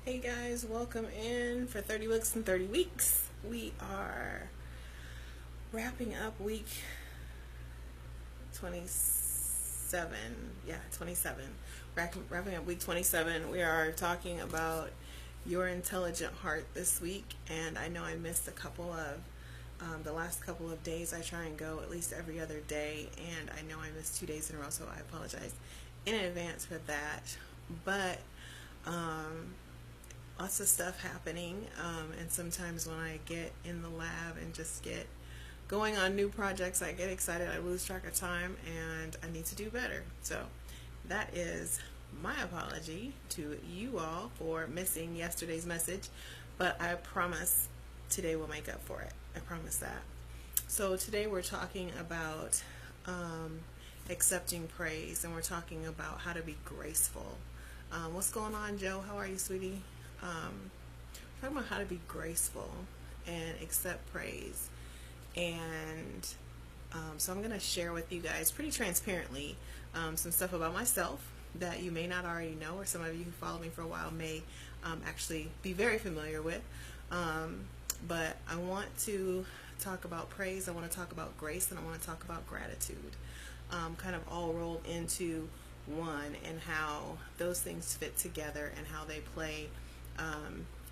Hey guys, welcome in for 30 Books in 30 Weeks. We are wrapping up week 27. Yeah, 27. Wrapping up week 27. We are talking about your intelligent heart this week, and I know I missed the last couple of days. I try and go at least every other day, and I know I missed 2 days in a row, so I apologize in advance for that. But lots of stuff happening, and sometimes when I get in the lab and just get going on new projects, I get excited, I lose track of time, and I need to do better. So that is my apology to you all for missing yesterday's message, but I promise today will make up for it. I promise that. So today we're talking about accepting praise, and we're talking about how to be graceful. What's going on, Joe? How are you, sweetie? Talking about how to be graceful and accept praise. And so I'm going to share with you guys pretty transparently some stuff about myself that you may not already know, or some of you who follow me for a while may actually be very familiar with. But I want to talk about praise, I want to talk about grace, and I want to talk about gratitude, kind of all rolled into one, and how those things fit together and how they play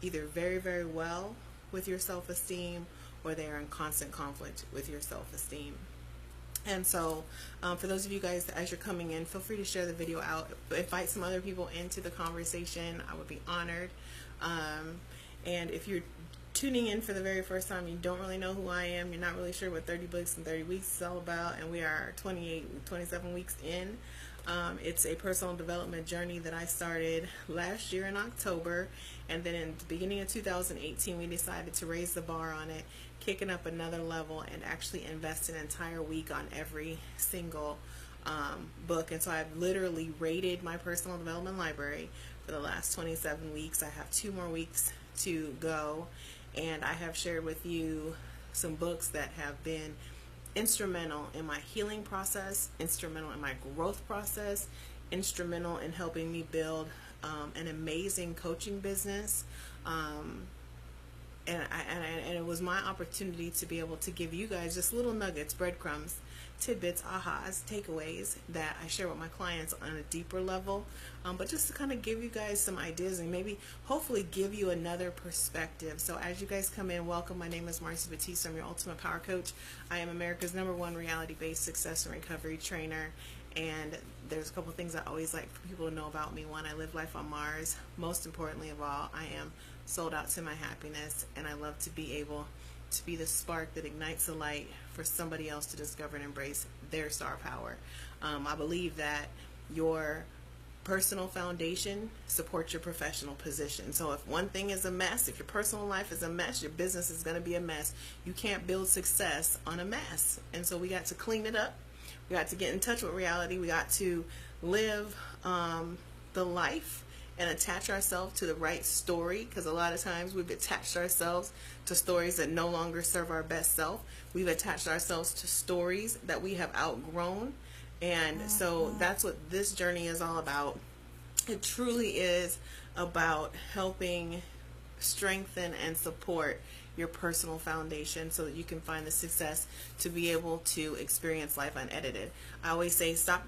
either very, very well with your self-esteem, or they are in constant conflict with your self-esteem. And so for those of you guys, as you're coming in, feel free to share the video out, invite some other people into the conversation. I would be honored. And if you're tuning in for the very first time, you don't really know who I am, you're not really sure what 30 Books in 30 Weeks is all about, and we are 27 weeks in. It's a personal development journey that I started last year in October, and then in the beginning of 2018 we decided to raise the bar on it, kick it up another level, and actually invest an entire week on every single book. And so I've literally rated my personal development library for the last 27 weeks. I have 2 more weeks to go, and I have shared with you some books that have been instrumental in my healing process, instrumental in my growth process, instrumental in helping me build an amazing coaching business. And it was my opportunity to be able to give you guys just little nuggets, breadcrumbs, tidbits, ahas, takeaways that I share with my clients on a deeper level, but just to kind of give you guys some ideas and maybe hopefully give you another perspective. So as you guys come in, welcome. My name is Marcy Batiste. I'm your Ultimate Power Coach. I am America's #1 reality-based success and recovery trainer. And there's a couple of things I always like for people to know about me. One, I live life on Mars. Most importantly of all, I am sold out to my happiness, and I love to be able to be the spark that ignites the light for somebody else to discover and embrace their star power. I believe that your personal foundation supports your professional position. So if one thing is a mess, if your personal life is a mess, your business is going to be a mess. You can't build success on a mess. And so we got to clean it up. We got to get in touch with reality. We got to live the life and attach ourselves to the right story, because a lot of times we've attached ourselves to stories that no longer serve our best self. We've attached ourselves to stories that we have outgrown, and so that's what this journey is all about. It truly is about helping strengthen and support your personal foundation so that you can find the success to be able to experience life unedited. I always say, stop,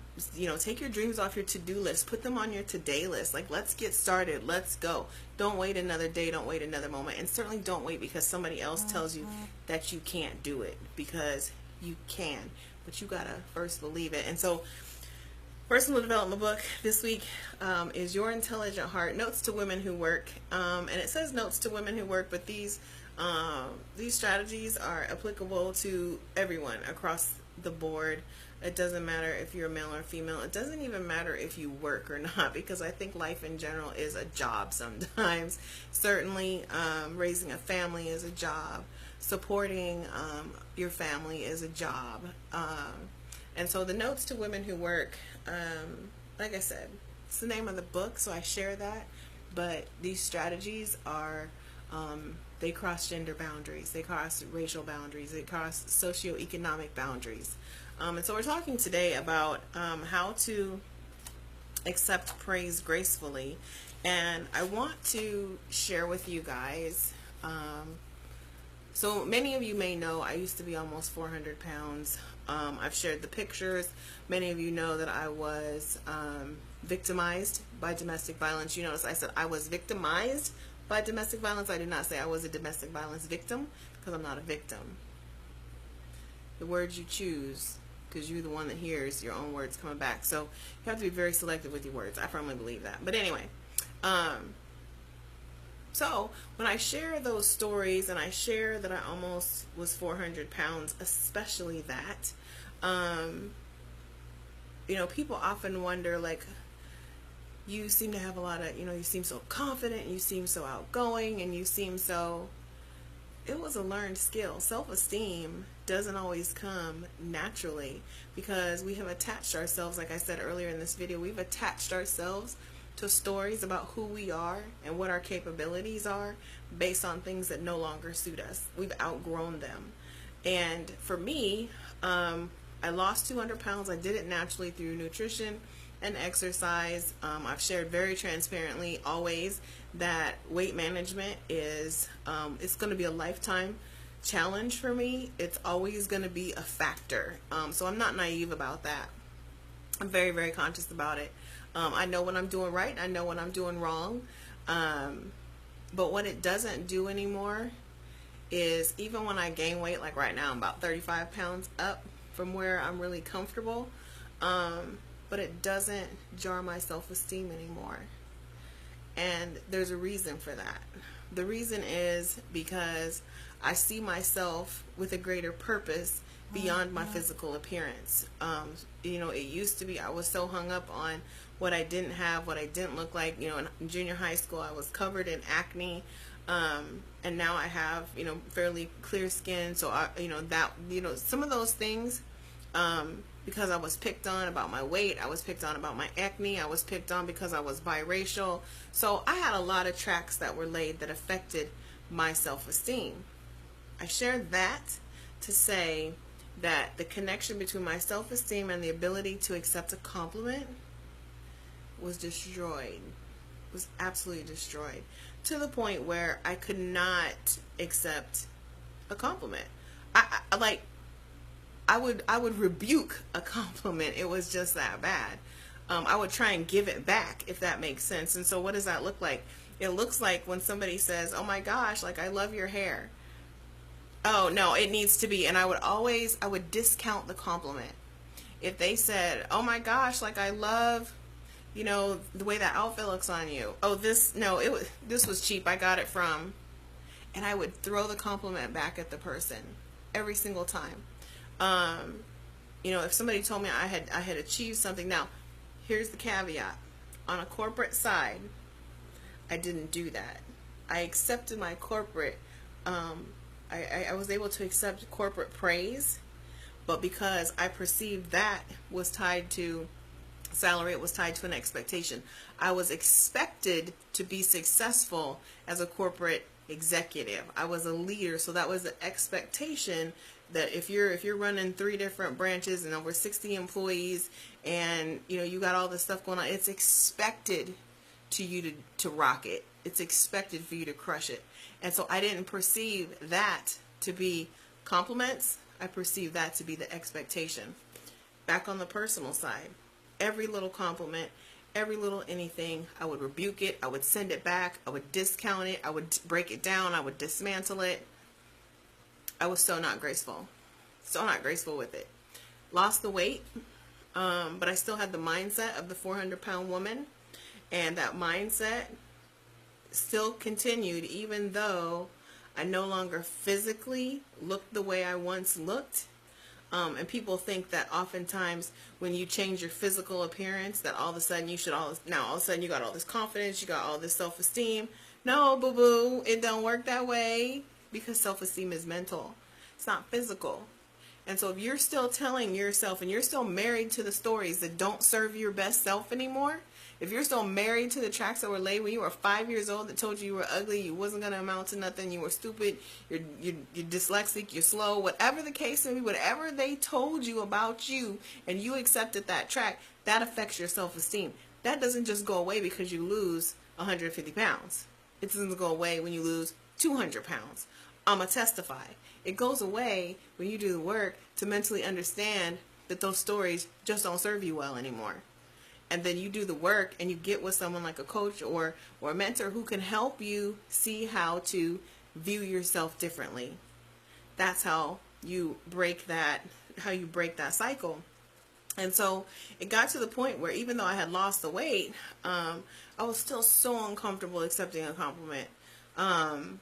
take your dreams off your to-do list, put them on your today list. Like, let's get started, let's go. Don't wait another day, don't wait another moment, and certainly don't wait because somebody else tells you that you can't do it, because you can, but you gotta first believe it. And so personal development book this week is Your Intelligent Heart, Notes to Women Who Work. And it says Notes to Women Who Work, but these strategies are applicable to everyone across the board. It doesn't matter if you're a male or female. It doesn't even matter if you work or not, because I think life in general is a job sometimes. Certainly raising a family is a job. Supporting your family is a job. And so the Notes to Women Who Work, like I said, it's the name of the book, so I share that. But these strategies are, they cross gender boundaries, they cross racial boundaries, they cross socioeconomic boundaries. And so we're talking today about how to accept praise gracefully And I want to share with you guys, so many of you may know I used to be almost 400 pounds. I've shared the pictures. Many of you know that I was victimized by domestic violence. You notice I said I was victimized by domestic violence. I did not say I was a domestic violence victim, because I'm not a victim. The words you choose, because you're the one that hears your own words coming back. So you have to be very selective with your words. I firmly believe that. But anyway, so when I share those stories and I share that I almost was 400 pounds, especially that, you know, people often wonder, like, you seem to have a lot of, you know, you seem so confident, and you seem so outgoing, and you seem so, it was a learned skill. Self-esteem doesn't always come naturally, because we have attached ourselves, like I said earlier in this video, we've attached ourselves to stories about who we are and what our capabilities are based on things that no longer suit us. We've outgrown them. And for me, I lost 200 pounds. I did it naturally through nutrition and exercise. I've shared very transparently always that weight management is, it's going to be a lifetime challenge for me. It's always going to be a factor. So I'm not naive about that. I'm very, very conscious about it. I know when I'm doing right. I know when I'm doing wrong. But what it doesn't do anymore is, even when I gain weight, like right now I'm about 35 pounds up from where I'm really comfortable, but it doesn't jar my self-esteem anymore. And there's a reason for that. The reason is because I see myself with a greater purpose beyond my physical appearance. You know, it used to be I was so hung up on what I didn't have, what I didn't look like. You know, in junior high school I was covered in acne, and now I have, you know, fairly clear skin. So I, you know, that, you know, some of those things, because I was picked on about my weight, I was picked on about my acne, I was picked on because I was biracial. So I had a lot of tracks that were laid that affected my self-esteem. I shared that to say that the connection between my self-esteem and the ability to accept a compliment was destroyed, was absolutely destroyed, to the point where I could not accept a compliment. I would rebuke a compliment. It was just that bad. I would try and give it back, if that makes sense. And so what does that look like? It looks like when somebody says, oh my gosh, like, I love your hair. Oh no, it needs to be. And I would discount the compliment. If they said, oh my gosh, like, I love, you know, the way that outfit looks on you. Oh, this was cheap. I got it from, and I would throw the compliment back at the person every single time. You know, if somebody told me I had achieved something. Now, here's the caveat. On a corporate side, I didn't do that. I accepted my corporate, I was able to accept corporate praise, but because I perceived that was tied to salary, it was tied to an expectation. I was expected to be successful as a corporate executive. I was a leader, so that was the expectation, that if you're running 3 different branches and over 60 employees, and you know, you got all this stuff going on, it's expected to you to rock it. It's expected for you to crush it. And so I didn't perceive that to be compliments. I perceived that to be the expectation. Back on the personal side, every little compliment, every little anything, I would rebuke it, I would send it back, I would discount it, I would break it down, I would dismantle it. I was so not graceful. So not graceful with it. Lost the weight, but I still had the mindset of the 400-pound woman, and that mindset still continued even though I no longer physically looked the way I once looked. And people think that oftentimes when you change your physical appearance, that all of a sudden you should all of a sudden you got all this confidence, you got all this self-esteem. No, boo-boo, it don't work that way, because self-esteem is mental. It's not physical. And so if you're still telling yourself, and you're still married to the stories that don't serve your best self anymore, if you're still married to the tracks that were laid when you were 5 years old that told you were ugly, you wasn't going to amount to nothing, you were stupid, you're dyslexic, you're slow, whatever the case may be, whatever they told you about you, and you accepted that track, that affects your self-esteem. That doesn't just go away because you lose 150 pounds. It doesn't go away when you lose 200 pounds. I'm going to testify. It goes away when you do the work to mentally understand that those stories just don't serve you well anymore. And then you do the work and you get with someone like a coach or a mentor who can help you see how to view yourself differently. That's how you break that cycle. And so it got to the point where even though I had lost the weight, I was still so uncomfortable accepting a compliment. And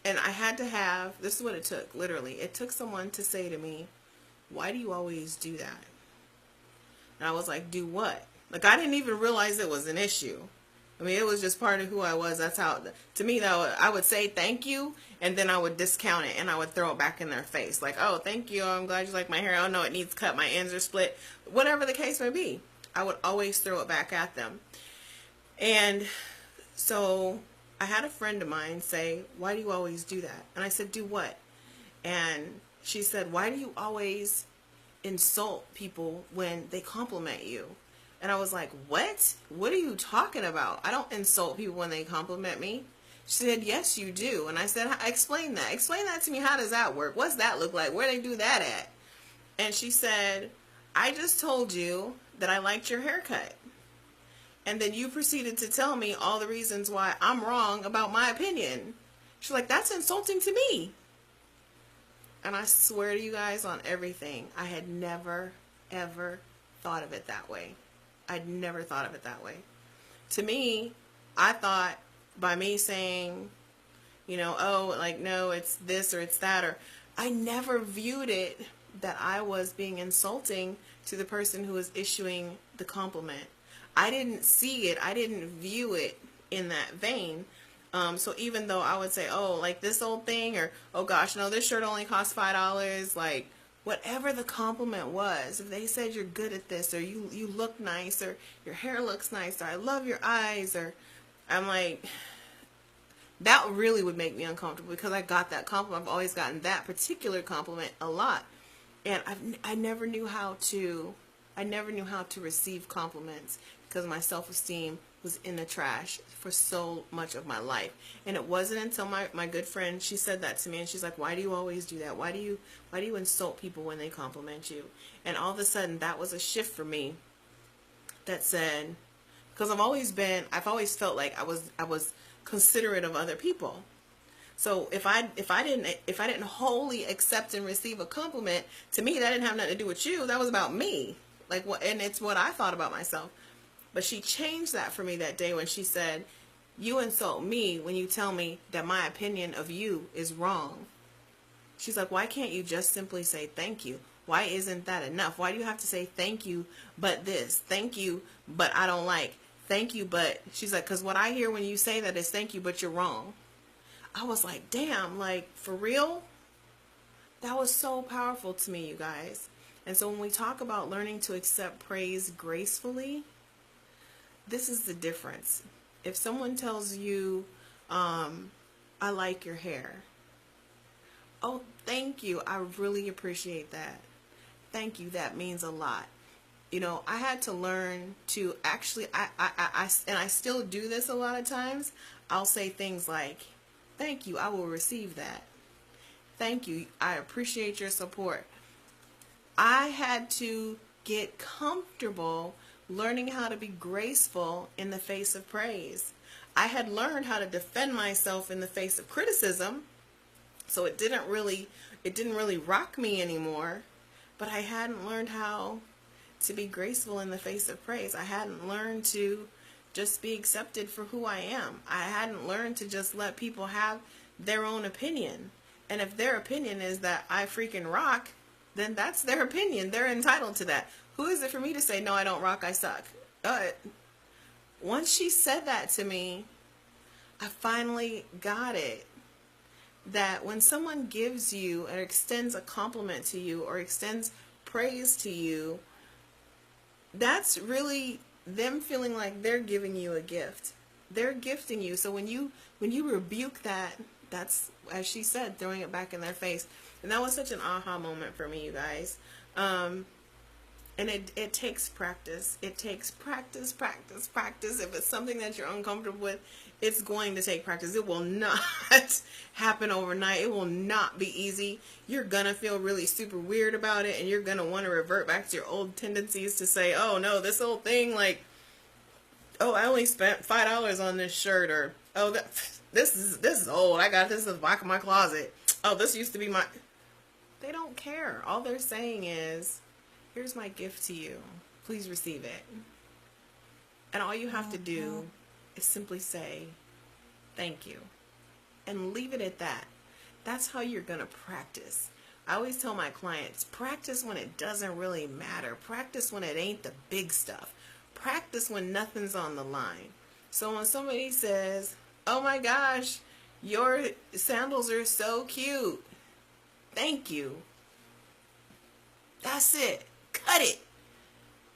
I had to have, this is what it took, literally. It took someone to say to me, why do you always do that? And I was like, do what? Like, I didn't even realize it was an issue. I mean, it was just part of who I was. That's how, to me, though, I would say thank you, and then I would discount it, and I would throw it back in their face. Like, oh, thank you. I'm glad you like my hair. Oh, no, it needs cut. My ends are split. Whatever the case may be, I would always throw it back at them. And so I had a friend of mine say, why do you always do that? And I said, do what? And she said, why do you always insult people when they compliment you? And I was like, what? What are you talking about? I don't insult people when they compliment me. She said, yes, you do. And I said, explain that. Explain that to me. How does that work? What's that look like? Where do they do that at? And she said, I just told you that I liked your haircut. And then you proceeded to tell me all the reasons why I'm wrong about my opinion. She's like, that's insulting to me. And I swear to you guys on everything, I had never, ever thought of it that way. I'd never thought of it that way. To me, I thought by me saying, you know, oh, like, no, it's this or it's that, or I never viewed it that I was being insulting to the person who was issuing the compliment. I didn't see it. I didn't view it in that vein. So even though I would say, oh, like this old thing, or, oh gosh, no, this shirt only costs $5, like whatever the compliment was, if they said you're good at this, or you look nice, or your hair looks nice, or I love your eyes, or I'm like, that really would make me uncomfortable because I got that compliment. I've always gotten that particular compliment a lot. And I never knew how to receive compliments because my self-esteem was in the trash for so much of my life. And it wasn't until my good friend, she said that to me, and she's like, why do you always do that? Why do you insult people when they compliment you? And all of a sudden that was a shift for me that said, because I've always felt like I was considerate of other people. So if I didn't wholly accept and receive a compliment, to me that didn't have nothing to do with you. That was about me. Like what, and it's what I thought about myself. But she changed that for me that day when she said, you insult me when you tell me that my opinion of you is wrong. She's like, why can't you just simply say thank you? Why isn't that enough? Why do you have to say thank you, but this? Thank you, but I don't like. Thank you, but... She's like, because what I hear when you say that is thank you, but you're wrong. I was like, damn, like, for real? That was so powerful to me, you guys. And so when we talk about learning to accept praise gracefully, this is the difference. If someone tells you, I like your hair. Oh, thank you. I really appreciate that. Thank you. That means a lot. You know, I had to learn to actually, and I still do this a lot of times. I'll say things like, thank you. I will receive that. Thank you. I appreciate your support. I had to get comfortable learning how to be graceful in the face of praise. I had learned how to defend myself in the face of criticism, so it didn't really rock me anymore, but I hadn't learned how to be graceful in the face of praise. I hadn't learned to just be accepted for who I am. I hadn't learned to just let people have their own opinion. And if their opinion is that I freaking rock, then that's their opinion. They're entitled to that. Who is it for me to say, no, I don't rock, I suck? But once she said that to me, I finally got it. That when someone gives you or extends a compliment to you or extends praise to you, that's really them feeling like they're giving you a gift. They're gifting you. So when you rebuke that, that's, as she said, throwing it back in their face. And that was such an aha moment for me, you guys. And it takes practice. It takes practice, practice, practice. If it's something that you're uncomfortable with, it's going to take practice. It will not happen overnight. It will not be easy. You're going to feel really super weird about it, and you're going to want to revert back to your old tendencies to say, oh no, this whole thing, like, oh, I only spent $5 on this shirt, or oh, this is old. I got this in the back of my closet. Oh, this used to be my... They don't care. All they're saying is, here's my gift to you. Please receive it. And all you have to do is simply say, thank you. And leave it at that. That's how you're going to practice. I always tell my clients, practice when it doesn't really matter. Practice when it ain't the big stuff. Practice when nothing's on the line. So when somebody says, oh my gosh, your sandals are so cute. Thank you. That's it. Cut it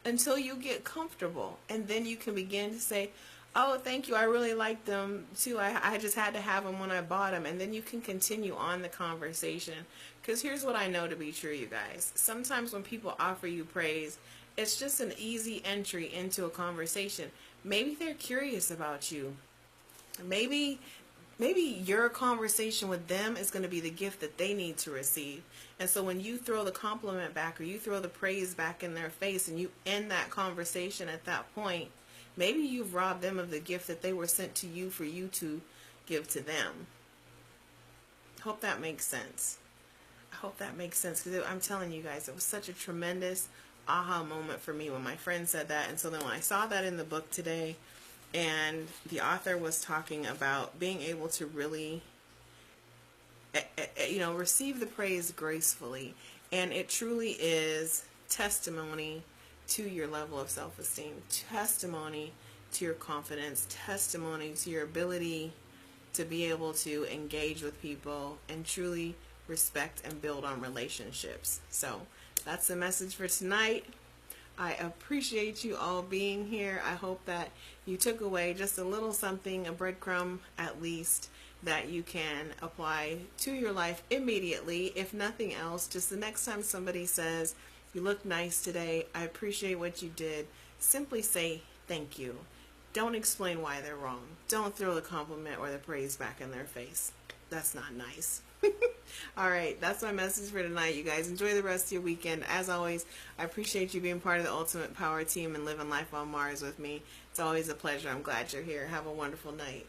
until you get comfortable, and then you can begin to say, oh, thank you, I really like them too, I just had to have them when I bought them. And then you can continue on the conversation, because here's what I know to be true, you guys. Sometimes when people offer you praise, it's just an easy entry into a conversation. Maybe they're curious about you. Maybe your conversation with them is going to be the gift that they need to receive. And so when you throw the compliment back, or you throw the praise back in their face, and you end that conversation at that point, maybe you've robbed them of the gift that they were sent to you for you to give to them. Hope that makes sense. I hope that makes sense, because I'm telling you guys, it was such a tremendous aha moment for me when my friend said that. And so then when I saw that in the book today, and the author was talking about being able to really, receive the praise gracefully. And it truly is testimony to your level of self-esteem, testimony to your confidence, testimony to your ability to be able to engage with people and truly respect and build on relationships. So that's the message for tonight. I appreciate you all being here. I hope that you took away just a little something, a breadcrumb at least, that you can apply to your life immediately. If nothing else, just the next time somebody says, you look nice today, I appreciate what you did, simply say thank you. Don't explain why they're wrong. Don't throw the compliment or the praise back in their face. That's not nice. All right, that's my message for tonight, you guys. Enjoy the rest of your weekend. As always, I appreciate you being part of the Ultimate Power Team and living life on Mars with me. It's always a pleasure. I'm glad you're here. Have a wonderful night.